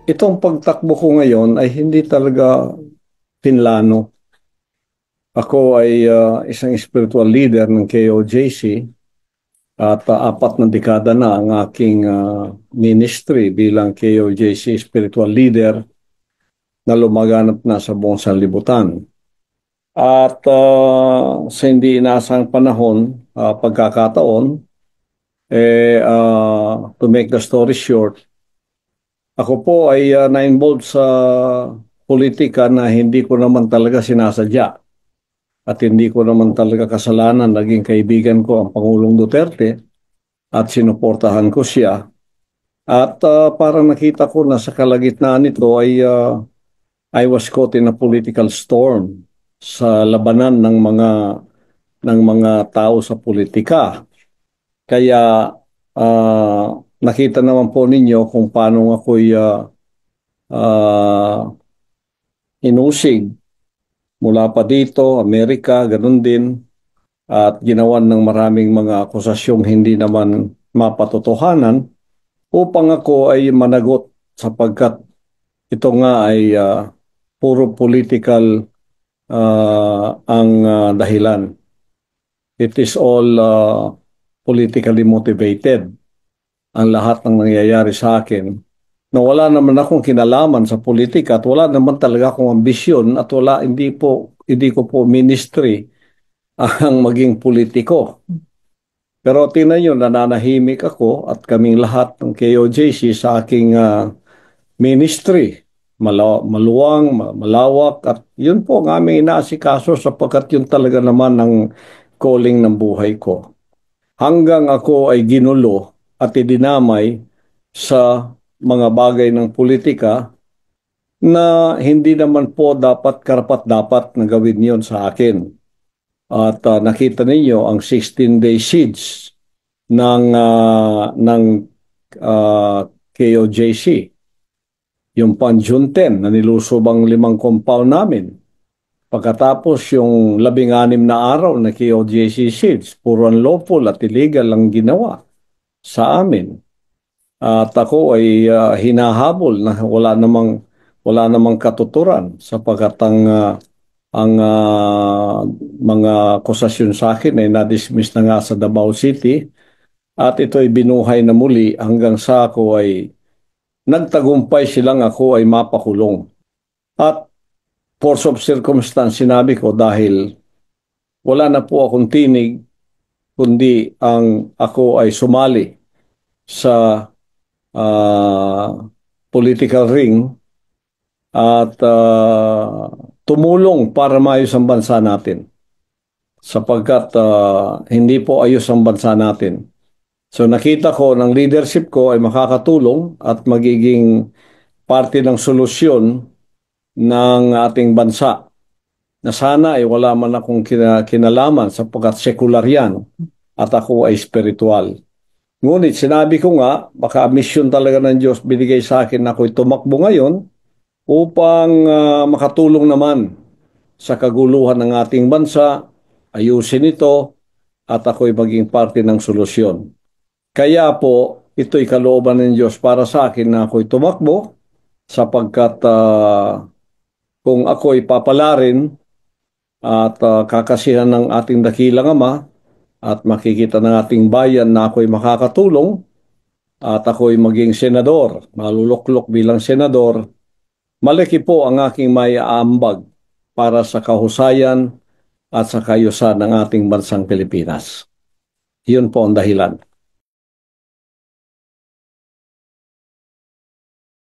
Itong pagtakbo ko ngayon ay hindi talaga pinlano. Ako ay isang spiritual leader ng KOJC at 4 na dekada na ang aking ministry bilang KOJC spiritual leader na lumaganap na sa buong sanlibutan. At sa hindi inaasang panahon, pagkakataon, to make the story short, ako po ay na-involved sa politika na hindi ko naman talaga sinasadya at hindi ko naman talaga kasalanan. Naging kaibigan ko ang Pangulong Duterte at sinuportahan ko siya. At parang nakita ko na sa kalagitnaan nito ay I was caught in a political storm sa labanan ng mga tao sa politika. Kaya ah, nakita naman po ninyo kung paano ako'y ah, inusig mula pa dito, Amerika, ganun din, at ginawan ng maraming mga akusasyong hindi naman mapatotohanan upang ako ay managot sapagkat ito nga ay puro political ang dahilan. It is all politically motivated ang lahat ng nangyayari sa akin na wala naman akong kinalaman sa politika at wala naman talaga akong ambisyon at hindi ko po ministry ang maging politiko. Pero tingnan nyo, nananahimik ako at kaming lahat ng KOJC sa aking ministry. Maluwang, malawak at yun po ang aming inaasikaso sapagkat yun talaga naman ang calling ng buhay ko. Hanggang ako ay ginulo at idinamay sa mga bagay ng politika na hindi naman po dapat karapat-dapat na gawin yon sa akin. At nakita ninyo ang 16-day siege ng KOJC. Yung pan June 10 na nilusob ang 5 compound namin. Pagkatapos yung 16 na araw na KOJC siege, puro unlawful at illegal ang ginawa sa amin. At ako ay hinahabol na wala namang katuturan sapagkat ang mga akusasyon sa akin ay na-dismiss na nga sa Davao City at ito ay binuhay na muli hanggang sa ako ay nagtagumpay silang ako ay mapakulong. At force of circumstance sinabi ko dahil wala na po akong tinig kundi ang ako ay sumali sa ah, political ring at tumulong para maayos ang bansa natin sapagkat hindi po ayos ang bansa natin. So nakita ko ng leadership ko ay makakatulong at magiging parte ng solusyon ng ating bansa na sana ay wala man akong kinalaman sapagkat sekular yan at ako ay spiritual. Ngunit sinabi ko nga, baka mission talaga ng Diyos binigay sa akin na ako'y tumakbo ngayon upang makatulong naman sa kaguluhan ng ating bansa, ayusin ito at ako'y maging parte ng solusyon. Kaya po, ito'y kalooban ng Diyos para sa akin na ako'y tumakbo sapagkat kung ako'y papalarin at kakasihan ng ating dakilang Ama at makikita ng ating bayan na ako'y makakatulong at ako'y maging senador, maluluklok bilang senador, malaki po ang aking may aambag para sa kahusayan at sa kayusan ng ating bansang Pilipinas. Yun po ang dahilan.